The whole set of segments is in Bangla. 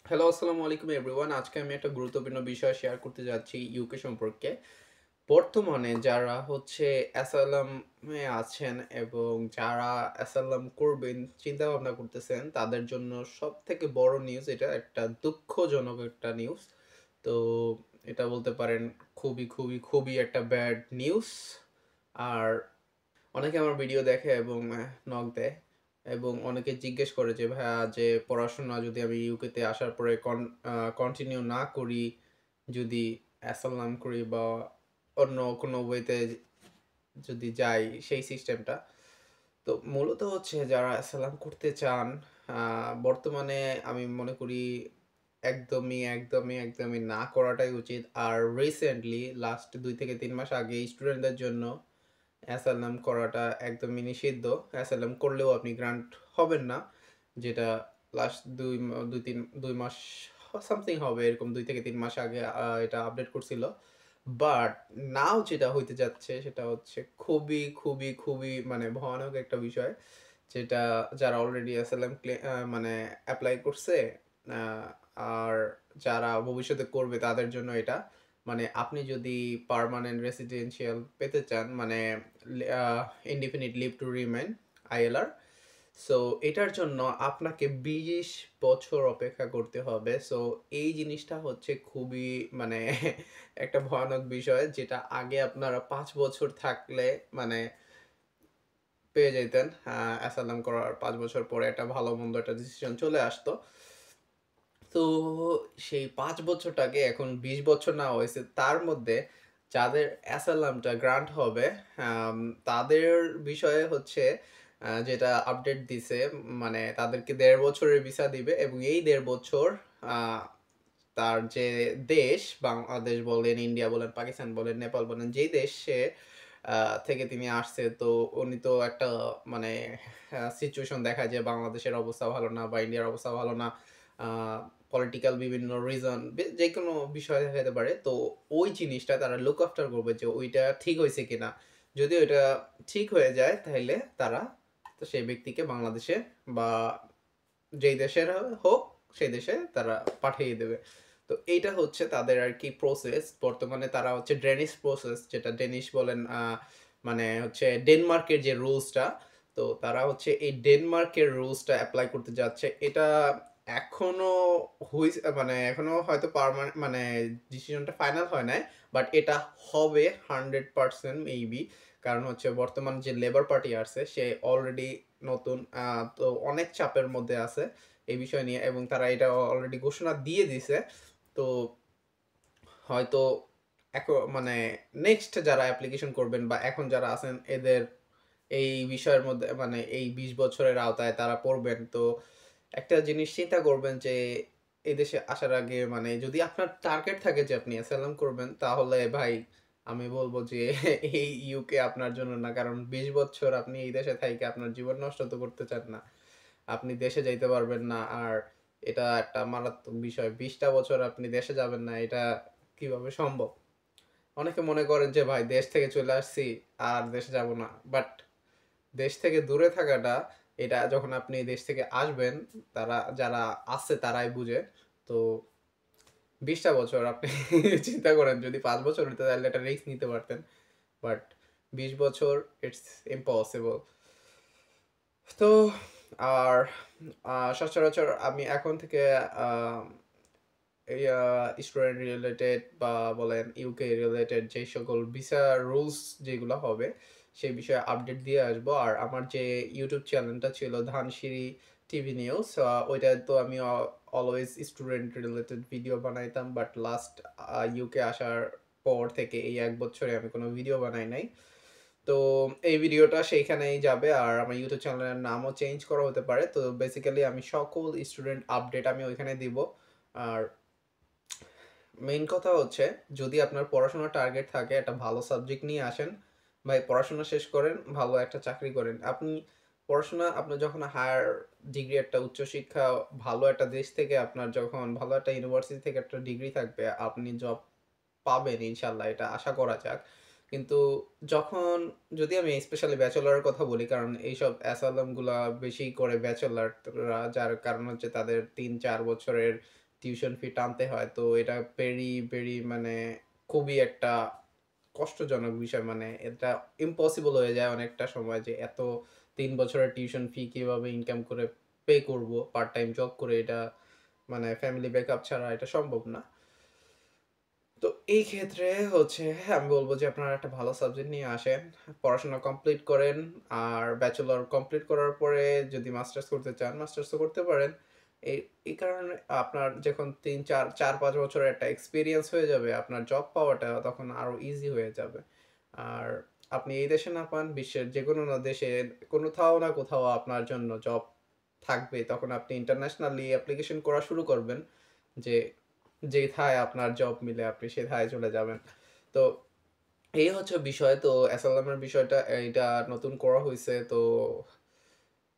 হ্যালো, আসসালামু আলাইকুম এভরিওয়ান। আজকে আমি একটা গুরুত্বপূর্ণ বিষয় শেয়ার করতে যাচ্ছি ইউকে সম্পর্কে। বর্তমানে যারা হচ্ছে অ্যাসাইলামে আছেন এবং যারা অ্যাসাইলাম করবেন চিন্তাভাবনা করতেছেন, তাদের জন্য সবথেকে বড় নিউজ এটা একটা দুঃখজনক একটা নিউজ। তো এটা বলতে পারেন খুবই একটা ব্যাড নিউজ। আর অনেকে আমার ভিডিও দেখে এবং নক দেয় এবং অনেকে জিজ্ঞেস করে যে ভাইয়া যে পড়াশোনা যদি আমি ইউকেতে আসার পরে কন্টিনিউ না করি, যদি অ্যাসাইলাম করি বা অন্য কোনো ওয়েতে যদি যাই সেই সিস্টেমটা। তো মূলত হচ্ছে যারা অ্যাসাইলাম করতে চান বর্তমানে আমি মনে করি একদমই না করাটাই উচিত। আর রিসেন্টলি লাস্ট ২ থেকে ৩ মাস আগে স্টুডেন্টদের জন্য অ্যাসাইলাম করাটা একদমই নিষিদ্ধ। অ্যাসাইলাম করলেও আপনি গ্রান্ট হবেন না। যেটা লাস্ট ২ মাস সামথিং হবে এরকম ২ থেকে ৩ মাস আগে এটা আপডেট করছিল। বাট নাও যেটা হইতে যাচ্ছে সেটা হচ্ছে খুবই মানে ভয়ানক একটা বিষয়। যেটা যারা অলরেডি অ্যাসাইলাম মানে এপ্লাই করছে আ আর যারা ভবিষ্যতে করবে তাদের জন্য এটা। মানে আপনি যদি পার্মানেন্ট রেসিডেন্সিয়াল পেতে চান মানে a indefinite leave to remain ILR. So এটার জন্য আপনাকে ২০ বছর অপেক্ষা করতে হবে। সো এই জিনিসটা হচ্ছে খুবই মানে একটা ভয়ানক বিষয় যেটা আগে আপনারা ৫ বছর থাকলে মানে পেয়ে যাইতেন। অ্যাসাইলাম করার ৫ বছর পরে একটা ভালো-মন্দ একটা ডিসিশন চলে আসতো। তো সেই ৫ বছরটাকে এখন ২০ বছর নেওয়া হইছে। তার মধ্যে যাদের অ্যাসাইলামটা গ্রান্ট হবে আম তাদের বিষয়ে হচ্ছে যেটা আপডেট দিছে মানে তাদেরকে ১.৫ বছরের ভিসা দিবে এবং এই ১.৫ বছর আ তার যে দেশ বাংলাদেশ বলেন, ইন্ডিয়া বলেন, পাকিস্তান বলেন, নেপাল বলেন যেই দেশে আ থেকে তিনি আসছে তো উনি তো একটা মানে সিচুয়েশন দেখায় যে বাংলাদেশের অবস্থা ভালো না বা ইন্ডিয়ার অবস্থা ভালো না। আ পলিটিক্যাল বিভিন্ন রিজন যেকোনো বিষয় হতে পারে। তো ওই জিনিসটা তারা লুক আফটার করবে যে ওইটা ঠিক হইছে কিনা। যদি ওইটা ঠিক হয়ে যায় তাইলে তারা তো সেই ব্যক্তিকে বাংলাদেশে বা যেই দেশের হোক সেই দেশে তারা পাঠিয়ে দেবে। তো এইটা হচ্ছে তাদের আরকি প্রসেস। বর্তমানে তারা হচ্ছে ডেনিশ প্রসেস যেটা ডেনিশ বলেন মানে হচ্ছে ডেনমার্কের যে রুলসটা, তো তারা হচ্ছে এই ডেনমার্কের রুলসটা এপ্লাই করতে যাচ্ছে। এটা এখনো মানে এখনো হয়তো মানে ডিসিশনটা ফাইনাল হয় নাই। বাট এটা হবে 100% মেবি। কারণ হচ্ছে বর্তমান যে লেবার পার্টি আছে সে অলরেডি নতুন তো অনেক চাপের মধ্যে আছে এই বিষয় নিয়ে এবং তারা এটা অলরেডি ঘোষণা দিয়ে দিছে। তো হয়তো মানে নেক্সট যারা অ্যাপ্লিকেশন করবেন বা এখন যারা আছেন এদের এই বিষয়ের মধ্যে মানে এই ২০ বছরের আওতায় তারা পড়বেন। তো একটা জিনিস চিন্তা করবেন যে এই দেশে আসার আগে মানে যদি আপনার টার্গেট থাকে যে আপনি অ্যাসাইলাম করবেন তাহলে ভাই আমি বলব যে এই ইউকে আপনার জন্য না। কারণ ২০ বছর আপনি এই দেশে থাইকা আপনার জীবন নষ্ট তো করতে চান না। আপনি দেশে যাইতে পারবেন না। আর এটা একটা মারাত্মক বিষয়। ২০ টা বছর আপনি দেশে যাবেন না এটা কিভাবে সম্ভব? অনেকে মনে করেন যে ভাই দেশ থেকে চলে আসছি আর দেশে যাব না। বাট দেশ থেকে দূরে থাকাটা এটা যখন আপনি দেশ থেকে আসবেন যারা আছে তারাই বুঝে। তো ২০ টা বছর আপনি চিন্তা করেন যদি ৫ বছর হইতো তাহলে একটা রিস্ক নিতে পারতেন। বাট ২০ বছর ইটস ইম্পসিবল। তো আর সচরাচর আমি এখন থেকে আ এই স্টুডেন্ট রিলেটেড বা বলেন ইউকে রিলেটেড যে সকল ভিসা রুলস যেগুলো হবে সেই বিষয়ে আপডেট দিয়ে আসবো। আর আমার যে ইউটিউব চ্যানেলটা ছিল ধানসিঁড়ি টিভি নিউজ ওইটায় তো আমি অলওয়েজ স্টুডেন্ট রিলেটেড ভিডিও বানাইতাম। বাট লাস্ট ইউকে আসার পর থেকে এই ১ বছরে আমি কোনো ভিডিও বানাই নাই। তো এই ভিডিওটা সেইখানেই যাবে আর আমার ইউটিউব চ্যানেলের নামও চেঞ্জ করা হতে পারে। তো বেসিক্যালি আমি সকল স্টুডেন্ট আপডেট আমি ওইখানে দিব। আর মেইন কথা হচ্ছে যদি আপনার পড়াশোনার টার্গেট থাকে একটা ভালো সাবজেক্ট নিয়ে আসেন। ভাই পড়াশোনা শেষ করেন, ভালো একটা চাকরি করেন। আপনি পড়াশোনা আপনার যখন হায়ার ডিগ্রি একটা উচ্চশিক্ষা ভালো একটা দেশ থেকে আপনার যখন ভালো একটা ইউনিভার্সিটি থেকে একটা ডিগ্রি থাকবে, আপনি জব পাবেন ইনশাআল্লাহ এটা আশা করা যাক। কিন্তু যখন যদি আমি স্পেশালি ব্যাচেলরের কথা বলি কারণ এইসব অ্যাসাইলাম গুলা বেশি করে ব্যাচেলররা যার কারণ হচ্ছে তাদের ৩-৪ বছরের টিউশন ফি টানতে হয়। তো এটা ভেরি মানে খুবই একটা কষ্টজনক বিষয়। মানে এটা ইম্পসিবল হয়ে যায় অনেকটা সময় যে এত ৩ বছরের টিউশন ফি কিভাবে ইনকাম করে পে করব পার্ট টাইম জব করে, এটা মানে ফ্যামিলি ব্যাকআপ ছাড়া এটা সম্ভব না। তো এই ক্ষেত্রে হচ্ছে আমি বলব যে আপনারা একটা ভালো সাবজেক্ট নিয়ে আসেন। পড়াশোনা কমপ্লিট করেন। আর ব্যাচেলর কমপ্লিট করার পরে যদি মাস্টার্স করতে চান, মাস্টার্সও করতে পারেন। এই এই কারণে আপনার যখন ৩, ৪, ৫ বছরের একটা এক্সপেরিয়েন্স হয়ে যাবে, আপনার জব পাওয়াটা তখন আরো ইজি হয়ে যাবে। আর আপনি এই দেশে না পান, বিশ্বের যেকোনো দেশে কোথাও না কোথাও আপনার জন্য জব থাকবে। তখন আপনি ইন্টারন্যাশনালি অ্যাপ্লিকেশন করা শুরু করবেন যে যেথায় আপনার জব মিলে আপনি সেথায় চলে যাবেন। তো এই হচ্ছে বিষয়। তো অ্যাসাইলামের বিষয়টা এইটা নতুন করা হইছে। তো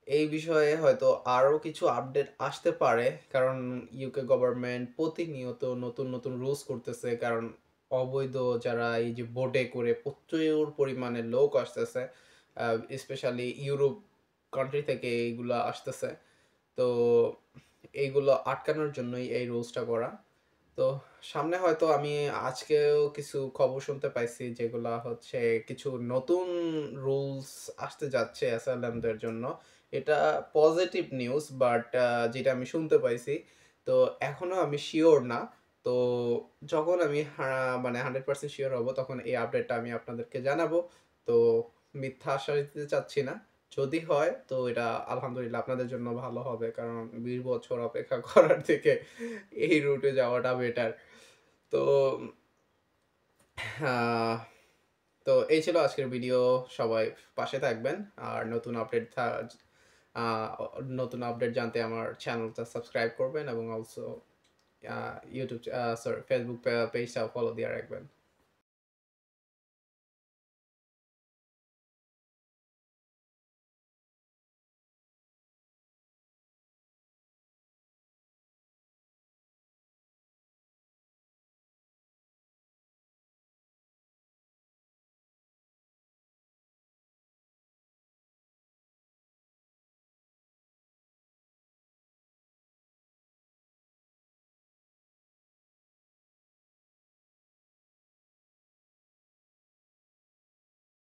এই বিষয়ে হয়তো আরো কিছু আপডেট আসতে পারে। কারণ ইউকে গভর্নমেন্ট প্রতিনিয়ত নতুন রুলস করতেছে। কারণ অবৈধ যারা এই যে বোটে করে প্রচুর পরিমাণে লোক আসতেছে। আ স্পেশালি ইউরোপ কান্ট্রি থেকে এইগুলা আসতেছে। তো এইগুলো আটকানোর জন্যই এই রুলসটা করা। তো সামনে হয়তো আমি আজকেও কিছু খবর শুনতে পাইছি যেগুলা হচ্ছে কিছু নতুন রুলস আসতে যাচ্ছে অ্যাসাইলামদের জন্য। এটা পজিটিভ নিউজ, বাট যেটা আমি শুনতে পাইছি। তো এখনো আমি সিউর না। তো যখন আমি মানে 100% সিউর হব তখন এই আপডেটটা আমি আপনাদেরকে জানাবো। তো মিথ্যা আশ্বাস দিতে চাচ্ছি না। যদি হয় তো এটা আলহামদুলিল্লাহ আপনাদের জন্য ভালো হবে। কারণ ২০ বছর অপেক্ষা করার থেকে এই রুটে যাওয়াটা বেটার। তো আহ তো এই ছিল আজকের ভিডিও। সবাই পাশে থাকবেন। আর আ নতুন আপডেট জানতে আমার চ্যানেলটা সাবস্ক্রাইব করবেন এবং অলসো YouTube সরি Facebook পেজটাও ফলো দিয়ে রাখবেন।